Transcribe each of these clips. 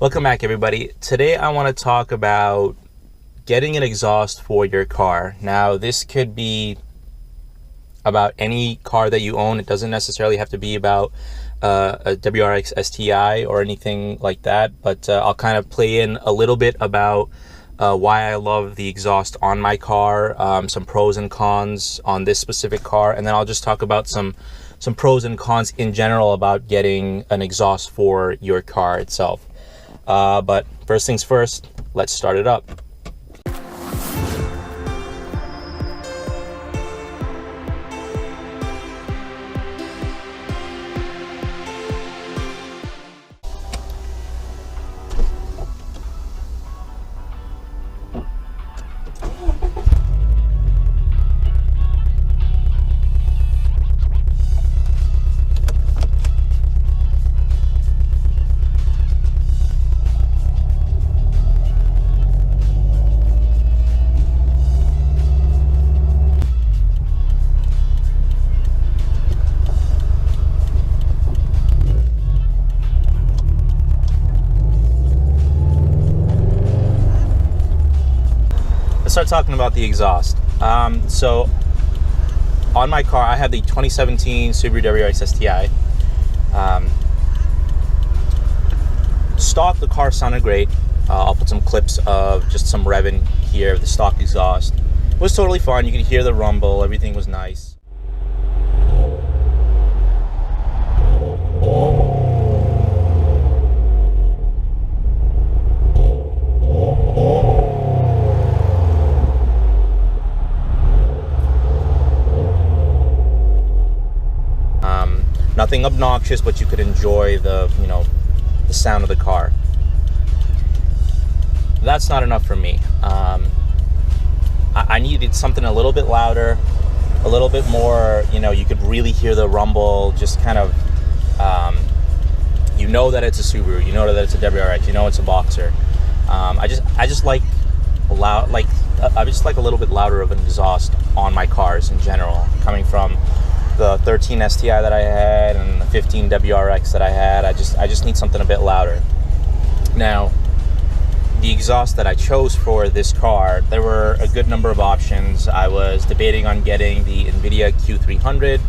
Welcome back, everybody. Today I want to talk about getting an exhaust for your car. Now, this could be about any car that you own. It doesn't necessarily have to be about a WRX STI or anything like that, but I'll kind of play in a little bit about why I love the exhaust on my car, some pros and cons on this specific car, and then I'll just talk about some pros and cons in general about getting an exhaust for your car itself. But first things first, let's start it up. Start talking about the exhaust. So on my car, I have the 2017 Subaru WRX STI. Stock, the car sounded great. I'll put some clips of just some revving here, the stock exhaust. It was totally fine. You could hear the rumble. Everything was nice. Nothing obnoxious, but you could enjoy the sound of the car. That's not enough for me. I needed something a little bit louder, a little bit more, you could really hear the rumble, just kind of, that it's a Subaru, that it's a WRX, it's a Boxer. I just like a little bit louder of an exhaust on my cars in general, coming from the 13 STI that I had and the 15 WRX that I had. I just need something a bit louder. Now, the exhaust that I chose for this car, there were a good number of options. I was debating on getting the NVIDIA Q300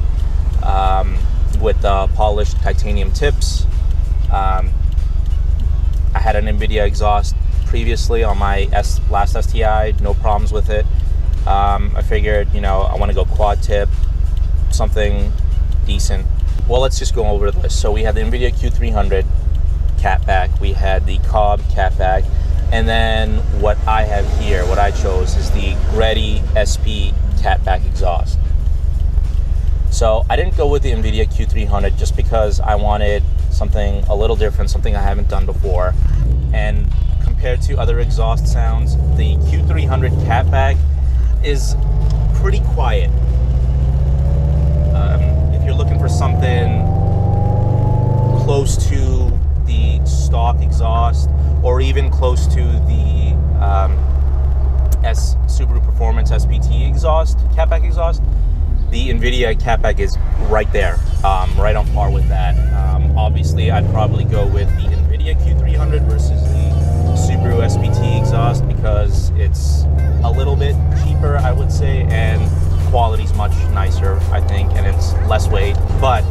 with polished titanium tips. I had an NVIDIA exhaust previously on my last STI, no problems with it. I figured, I want to go quad tip, something decent. Well, let's just go over this. So we had the NVIDIA Q300 catback, we had the Cobb catback, and then what I have here, what I chose, is the Greddy SP catback exhaust. So I didn't go with the NVIDIA Q300 just because I wanted something a little different, something I haven't done before. And compared to other exhaust sounds, the Q300 catback is pretty quiet. If you're looking for something close to the stock exhaust, or even close to the Subaru Performance SPT exhaust, catback exhaust, the NVIDIA catback is right there, right on par with that. Obviously, I'd probably go with the NVIDIA Q300 versus the Subaru SPT exhaust because it's a little bit cheaper, I would say, and quality's much nicer, I think, and it's less weight. But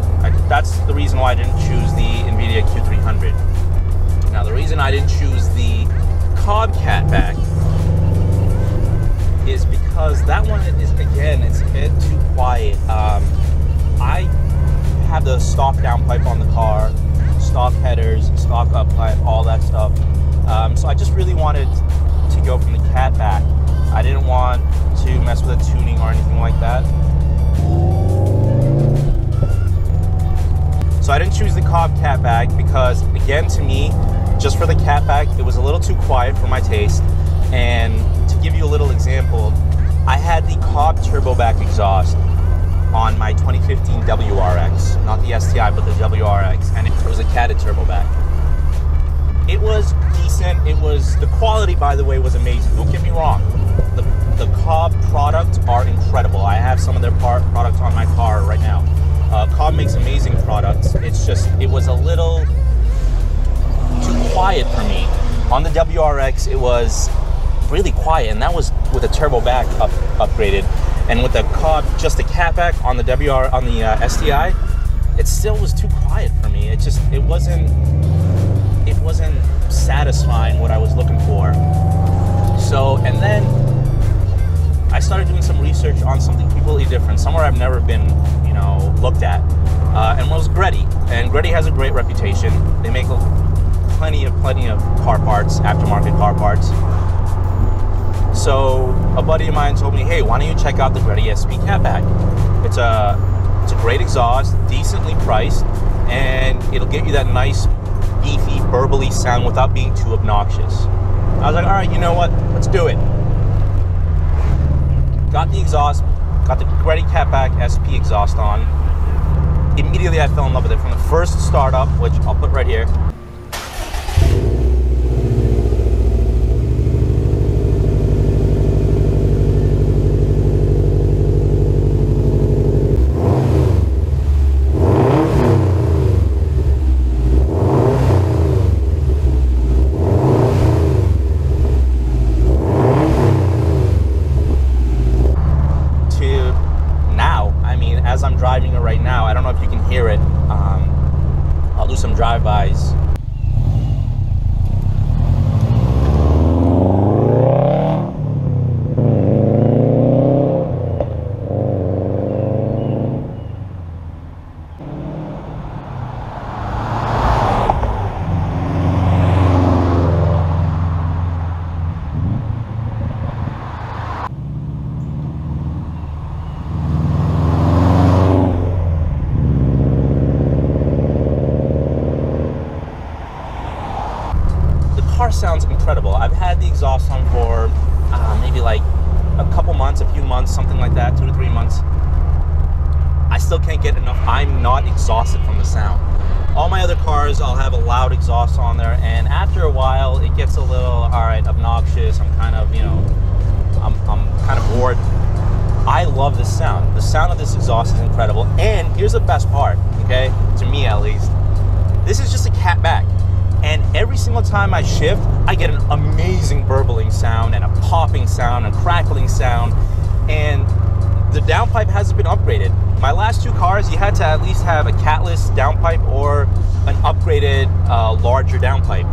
that's the reason why I didn't choose the NVIDIA Q300. Now, the reason I didn't choose the Cobb catback is because that one is, again, it's a bit too quiet. I have the stock downpipe on the car, stock headers, stock uppipe, all that stuff. So I just really wanted to go from the catback. I didn't want to mess with the tuning or anything like that. So I didn't choose the Cobb catback because, again, to me, just for the catback, it was a little too quiet for my taste. And to give you a little example, I had the Cobb turboback exhaust on my 2015 WRX, not the STI, but the WRX, and it was a catted turboback. It was decent. The quality, by the way, was amazing. Don't get me wrong. The Cobb products are incredible. I have some of their products on my car right now. Cobb makes amazing products. It's just, it was a little too quiet for me. On the WRX, it was really quiet, and that was with a turbo back upgraded, and with the just the catback on the STI, it still was too quiet for me. It wasn't satisfying what I was looking for. So, and then I started doing some research on something completely different, somewhere I've never been, looked at, and was Greddy. And Greddy has a great reputation. They make plenty of car parts, aftermarket car parts. So a buddy of mine told me, hey, why don't you check out the Greddy SP catback? It's a great exhaust, decently priced, and it'll give you that nice, beefy, burbly sound without being too obnoxious. I was like, all right, you know what? Let's do it. Got the exhaust, got the Greddy catback SP exhaust on. Immediately I fell in love with it from the first startup, which I'll put right here. As I'm driving it right now, I don't know if you can hear it. I'll do some drive-bys. Car sounds incredible. I've had the exhaust on for maybe like a couple months, a few months, something like that, 2 to 3 months. I still can't get enough. I'm not exhausted from the sound. All my other cars, I'll have a loud exhaust on there, and after a while, it gets a little, all right, obnoxious. I'm kind of, I'm kind of bored. I love this sound. The sound of this exhaust is incredible. And here's the best part, okay, to me at least. This is just a catback. And every single time I shift, I get an amazing burbling sound and a popping sound and crackling sound. And the downpipe hasn't been upgraded. My last 2 cars, you had to at least have a catless downpipe or an upgraded larger downpipe.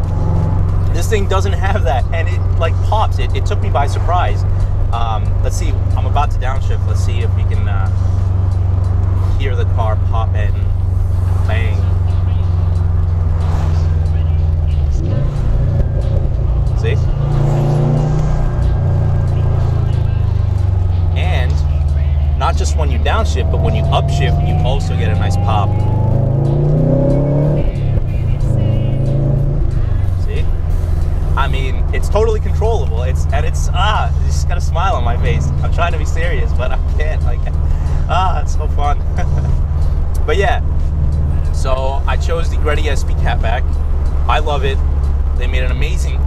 This thing doesn't have that, and it like pops. It took me by surprise. Let's see, I'm about to downshift. Let's see if we can hear the car pop and bang. See? And not just when you downshift, but when you upshift, you also get a nice pop. See? I mean, it's totally controllable. It's just got a smile on my face. I'm trying to be serious, but I can't. It's so fun. But yeah, so I chose the Greddy SP catback. I love it. They made an amazing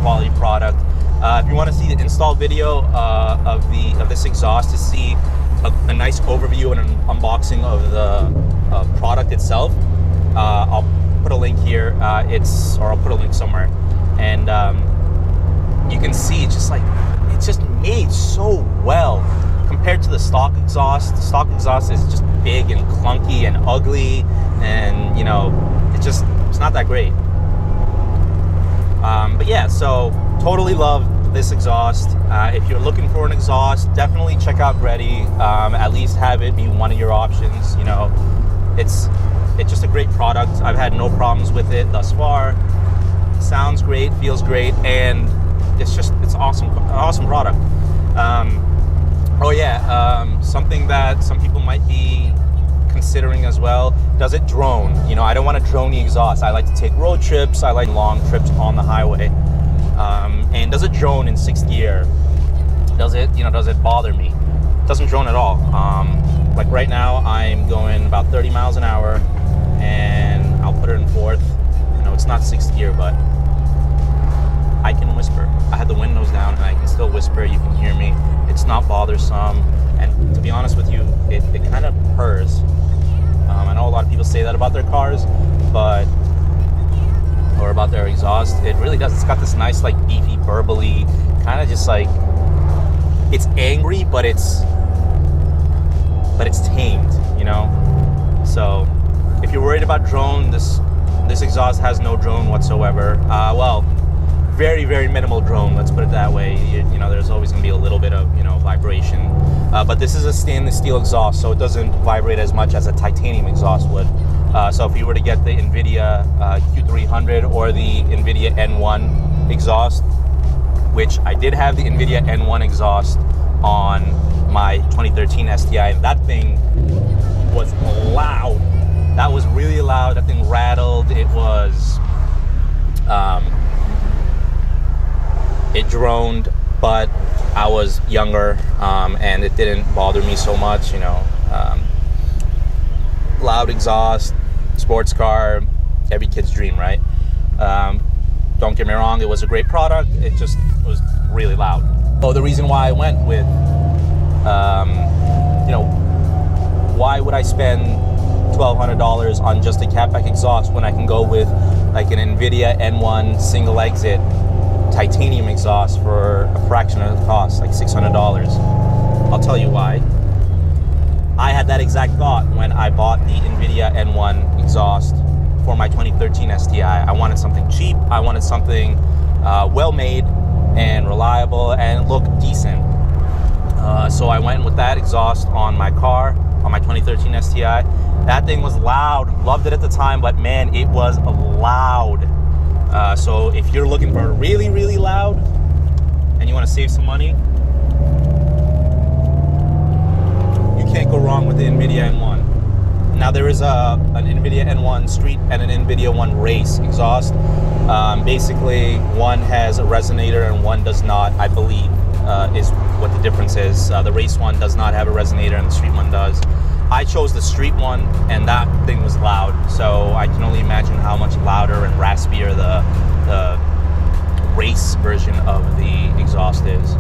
quality product. If you want to see the install video of this exhaust to see a nice overview and an unboxing of the product itself, I'll put a link here. I'll put a link somewhere, and you can see it's just made so well compared to the stock exhaust. The stock exhaust is just big and clunky and ugly, and it's not that great. But yeah, so totally love this exhaust. If you're looking for an exhaust, definitely check out Greddy. At least have it be one of your options. It's just a great product. I've had no problems with it thus far. Sounds great, feels great, and it's awesome. An awesome product. Something that some people might be considering as well. Does it drone? I don't want to drone the exhaust. I like to take road trips. I like long trips on the highway. And does it drone in 6th gear? Does it bother me? It doesn't drone at all. Like right now, I'm going about 30 miles an hour, and I'll put it in 4th. It's not 6th gear, but I can whisper. I had the windows down, and I can still whisper. You can hear me. It's not bothersome. And to be honest with you, it kind of purrs. I know a lot of people say that about their cars, but or about their exhaust. It really does. It's got this nice, like, beefy, burbly, kind of just like, it's angry, but it's tamed, you know? So if you're worried about drone, this exhaust has no drone whatsoever. Well, very, very minimal drone, let's put it that way. You know, there's always going to be a little bit of, you know, vibration. But this is a stainless steel exhaust, so it doesn't vibrate as much as a titanium exhaust would. So if you were to get the NVIDIA Q300 or the NVIDIA N1 exhaust, which I did have the NVIDIA N1 exhaust on my 2013 STI, and that thing was loud. That was really loud. That thing rattled. It was, it droned, but I was younger, and it didn't bother me so much, you know. Loud exhaust, sports car, every kid's dream, right? Don't get me wrong, it was a great product. It just was really loud. Oh, the reason why I went with, you know, why would I spend $1,200 on just a catback exhaust when I can go with like an NVIDIA N1 single exit titanium exhaust for a fraction of the cost, like $600? I'll tell you why. I had that exact thought when I bought the NVIDIA N1 exhaust for my 2013 STI. I wanted something cheap. I wanted something well made and reliable and look decent. So I went with that exhaust on my car, on my 2013 STI. That thing was loud. Loved it at the time, but man, it was loud. So if you're looking for really, really loud and you want to save some money, you can't go wrong with the NVIDIA N1. Now there is an NVIDIA N1 Street and an NVIDIA N1 Race exhaust. Basically, one has a resonator and one does not, I believe, is what the difference is. The Race one does not have a resonator and the Street one does. I chose the Street one, and that thing was loud, so I can only imagine how much louder and raspier the Race version of the exhaust is.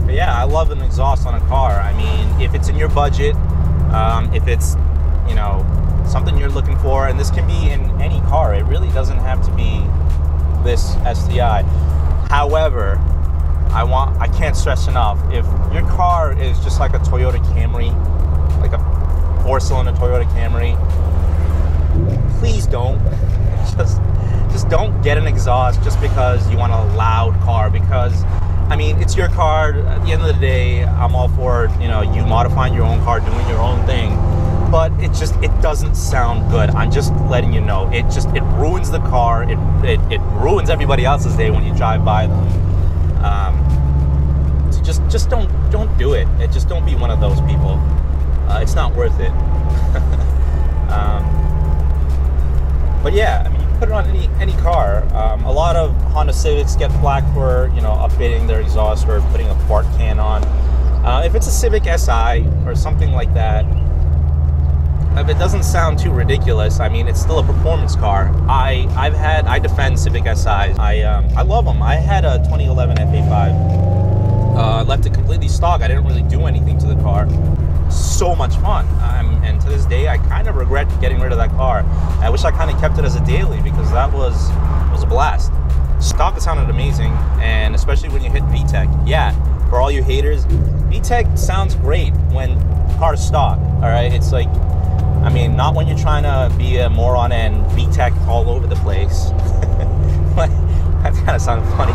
But yeah, I love an exhaust on a car. I mean, if it's in your budget, if it's, you know, something you're looking for, and this can be in any car. It really doesn't have to be this STI. However, I can't stress enough, if your car is just like a Toyota Camry, like a 4-cylinder Toyota Camry, please don't. Just don't get an exhaust just because you want a loud car, because I mean, it's your car. At the end of the day, I'm all for, you know, you modifying your own car, doing your own thing, but it doesn't sound good. I'm just letting you know. It ruins the car. It ruins everybody else's day when you drive by them. So just don't do it. Just don't be one of those people. It's not worth it. But yeah, I mean, you can put it on any car. A lot of Honda Civics get flack for, you know, updating their exhaust or putting a quart can on. If it's a Civic Si or something like that, if it doesn't sound too ridiculous, I mean, it's still a performance car. I defend Civic SIs. I love them. I had a 2011 FA5. Left it completely stock. I didn't really do anything to the car. So much fun, and to this day I kind of regret getting rid of that car. I wish I kind of kept it as a daily, because it was a blast. Stock, it sounded amazing, and especially when you hit VTEC. Yeah, for all you haters, VTEC sounds great when the car's stock. All right, it's like, I mean, not when you're trying to be a moron and VTEC all over the place. That kind of sounded funny.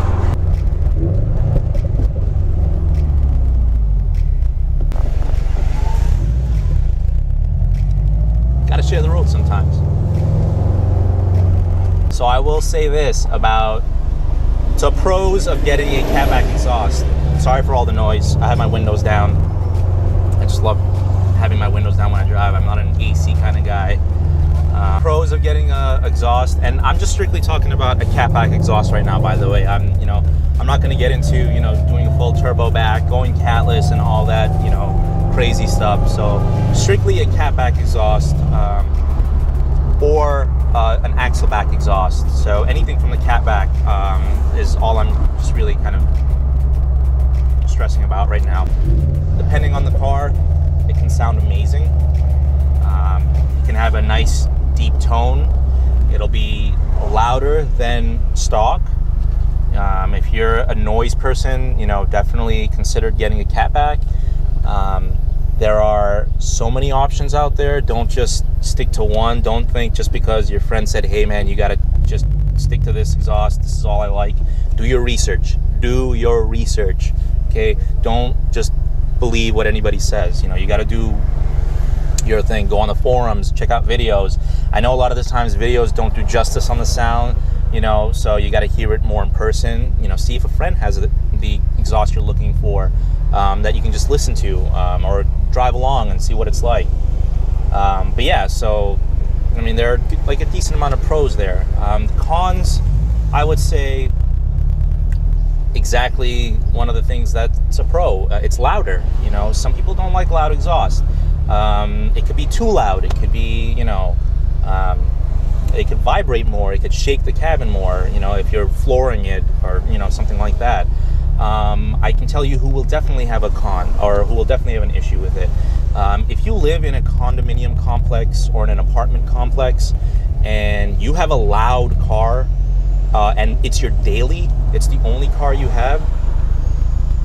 Gotta share the road sometimes. So I will say this about the pros of getting a catback exhaust. Sorry for all the noise. I have my windows down. I just love having my windows down when I drive. I'm not an AC kind of guy. Pros of getting a exhaust, and I'm just strictly talking about a catback exhaust right now, by the way. I'm not going to get into, you know, doing a full turbo back, going catless and all that, you know, crazy stuff. So strictly a catback exhaust, or an axle back exhaust. So anything from the catback is all I'm just really kind of stressing about right now. Depending on the car, can sound amazing. You can have a nice deep tone. It'll be louder than stock. If you're a noise person, you know, definitely consider getting a catback. There are so many options out there. Don't just stick to one. Don't think just because your friend said, hey man, you gotta just stick to this exhaust, this is all I like. Do your research. Do your research. Okay? Don't just believe what anybody says. You know, you gotta do your thing. Go on the forums, check out videos. I know a lot of the times videos don't do justice on the sound, you know, so you got to hear it more in person. You know, see if a friend has the exhaust you're looking for, that you can just listen to, or drive along and see what it's like. But yeah, so I mean, there are like a decent amount of pros there. Cons, I would say, exactly one of the things that's a pro. It's louder. You know, some people don't like loud exhaust. It could be too loud. It could be, you know, it could vibrate more. It could shake the cabin more, you know, if you're flooring it or, you know, something like that. I can tell you who will definitely have a con, or who will definitely have an issue with it. If you live in a condominium complex or in an apartment complex and you have a loud car, and it's your daily, it's the only car you have,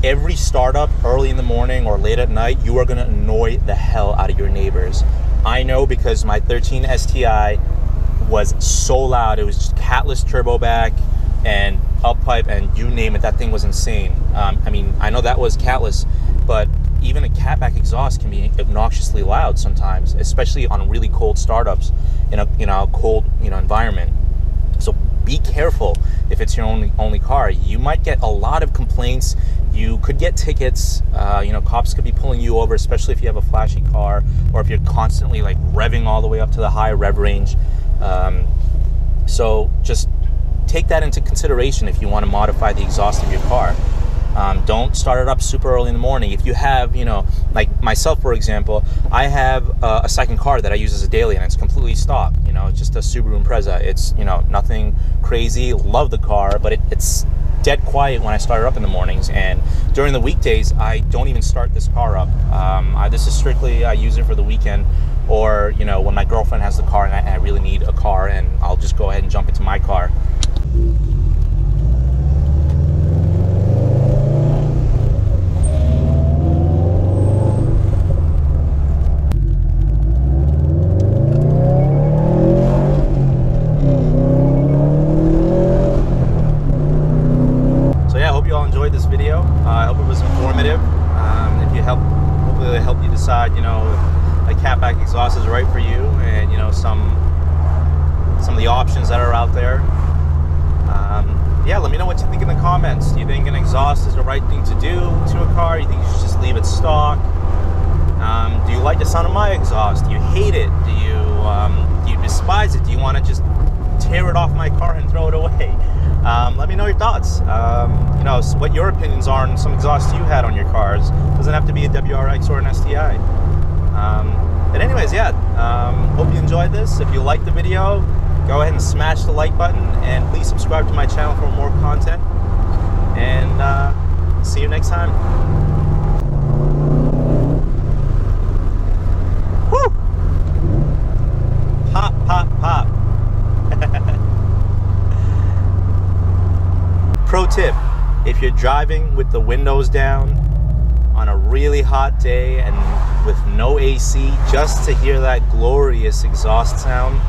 every startup early in the morning or late at night, you are going to annoy the hell out of your neighbors. I know, because my 13 STI was so loud. It was just catless turbo back and up pipe and you name it, that thing was insane. I mean, I know that was catless, but even a catback exhaust can be obnoxiously loud sometimes, especially on really cold startups in a cold, you know, environment. So be careful if it's your only car. You might get a lot of complaints. You could get tickets. You know, cops could be pulling you over, especially if you have a flashy car or if you're constantly like revving all the way up to the high rev range. So just take that into consideration if you want to modify the exhaust of your car. Don't start it up super early in the morning. If you have, you know, like myself, for example, I have a second car that I use as a daily and it's completely stock. You know, it's just a Subaru Impreza. It's, you know, nothing crazy. Love the car, but it's dead quiet when I start it up in the mornings. And during the weekdays, I don't even start this car up. This is strictly, I use it for the weekend, or, you know, when my girlfriend has the car and I really need a car, and I'll just go ahead and jump into my car. Enjoyed this video. I hope it was informative. Hopefully it helped you decide, you know, if a catback exhaust is right for you, and, you know, some of the options that are out there. Yeah, let me know what you think in the comments. Do you think an exhaust is the right thing to do to a car? You think you should just leave it stock? Do you like the sound of my exhaust? Do you hate it? Do you despise it? Do you want to just tear it off my car and throw it away? Let me know your thoughts. You know, what your opinions are on some exhausts you had on your cars. Doesn't have to be a WRX or an STI. But anyways, yeah, hope you enjoyed this. If you liked the video, go ahead and smash the like button, and please subscribe to my channel for more content. And see you next time. Woo! Pop, pop, pop. Pro tip, if you're driving with the windows down on a really hot day and with no AC, just to hear that glorious exhaust sound,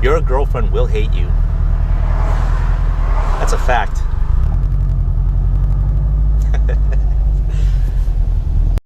your girlfriend will hate you. That's a fact.